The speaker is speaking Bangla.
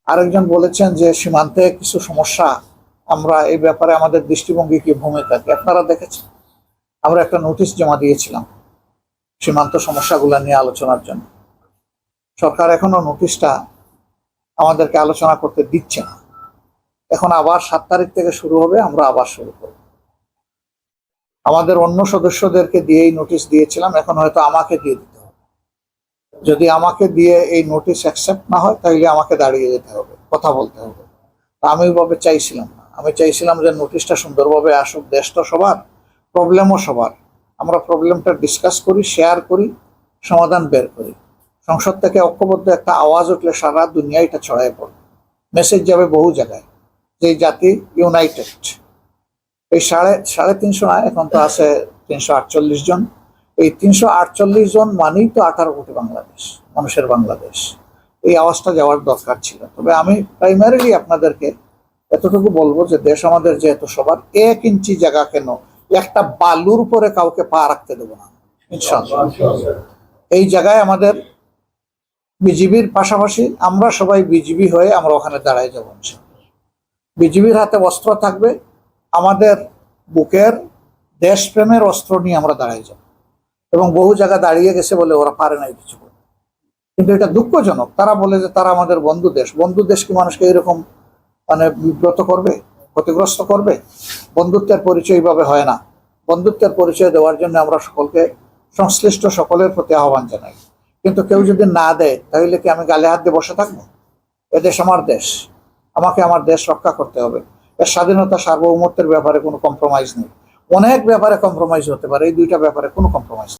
আরেকজন বলেছেন যে সীমান্তে কিছু সমস্যা, আমরা এই ব্যাপারে আমাদের দৃষ্টিভঙ্গি কি ভূমিকা কি আপনারা দেখেছেন। আমরা একটা নোটিশ জমা দিয়েছিলাম সীমান্ত সমস্যাগুলো নিয়ে আলোচনার জন্য। সরকার এখনো নোটিশটা আমাদেরকে আলোচনা করতে দিচ্ছে না। এখন আবার 7 তারিখ থেকে শুরু হবে, আমরা আবার শুরু করব। আমাদের অন্য সদস্যদেরকে দিয়েই নোটিশ দিয়েছিলাম, এখন হয়তো আমাকে দিয়ে দিতে হবে। যদি আমাকে দিয়ে এই নোটিশ অ্যাকসেপ্ট না হয় তাহলে আমাকে দাঁড়িয়ে যেতে হবে, কথা বলতে হবে। আমি ওইভাবে চাইছিলাম না। আমি চাইছিলাম যে নোটিশটা সুন্দরভাবে আসুক, দেশ তো সবার, প্রবলেমও সবার। আমরা প্রবলেমটা ডিসকাস করি, শেয়ার করি, সমাধান বের করি। সংসদ থেকে ঐক্যবদ্ধ একটা আওয়াজ উঠলে সারা দুনিয়া এটা ছড়ায় পড়বে, মেসেজ যাবে বহু জায়গায় যে জাতি ইউনাইটেড। এই সাড়ে তিনশো না, এখন তো আছে 348 জন। এই 348 জন মানেই তো 18 কোটি বাংলাদেশ, মানুষের বাংলাদেশ। এই আওয়াজটা যাওয়ার দরকার ছিল। তবে আমি প্রাইমারিলি আপনাদেরকে এতটুকু বলবো যে দেশ আমাদের যেহেতু সবার, 1 ইঞ্চি জায়গা কেন একটা বালুর উপরে কাউকে পা রাখতে দেবো না ইনশাআল্লাহ। এই জায়গায় আমাদের বিজিবির পাশাপাশি আমরা সবাই বিজিবি হয়ে আমরা ওখানে দাঁড়ায় যাবো। বিজিবির হাতে অস্ত্র থাকবে, আমাদের বুকের দেশপ্রেমের অস্ত্র নিয়ে আমরা দাঁড়াই যাব। এবং বহু জায়গা দাঁড়িয়ে গেছে বলে ওরা পারে নাই কিছু করতে। কিন্তু এটা দুঃখজনক, তারা বলে যে তারা আমাদের বন্ধু দেশ। বন্ধু দেশ কি মানুষকে এরকম বিব্রত করবে, ক্ষতিগ্রস্ত করবে? বন্ধুত্বের পরিচয় এইভাবে হয় না। বন্ধুত্বের পরিচয় দেওয়ার জন্য আমরা সকলকে, সংশ্লিষ্ট সকলের প্রতি আহ্বান জানাই। কিন্তু কেউ যদি না দেয় তাহলে কি আমি গালে হাত দিয়ে বসে থাকবো? এদেশ আমার দেশ, আমাকে আমার দেশ রক্ষা করতে হবে। এর স্বাধীনতা, সার্বভৌমত্বের ব্যাপারে কোনো কম্প্রোমাইজ নেই। অনেক ব্যাপারে কম্প্রোমাইজ হতে পারে, এই 2টা ব্যাপারে কোনো কম্প্রোমাইজ